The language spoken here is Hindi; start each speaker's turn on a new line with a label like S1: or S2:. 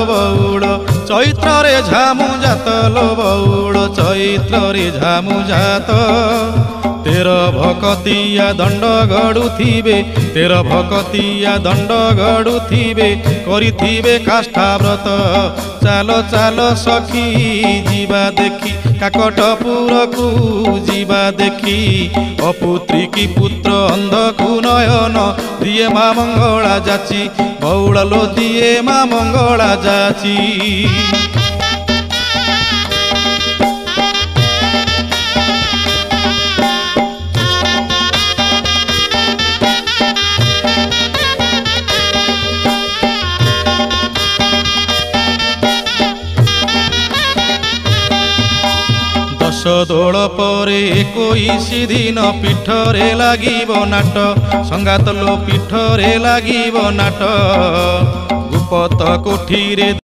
S1: बौड़ चैत्र रे झामु जात लो बौड़ चैत्र रे झामु जात तेर भकतिया दंड गड़ुथिबे तेर भकतिया दंड गड़ुथिबे करिथिबे काष्ठा व्रत चालो चालो सखी जीवा देखी काकटपुर को जीवा देखी अपुत्री की पुत्र अंधकु नयन दिए माँ मंगला जाची बौड़लो दिए माँ मंगला जाची। दश दोल पर 21 दिन पीठरे लागिब नाट संगात लो पीठरे लागिब नाट गुपत कोठी रे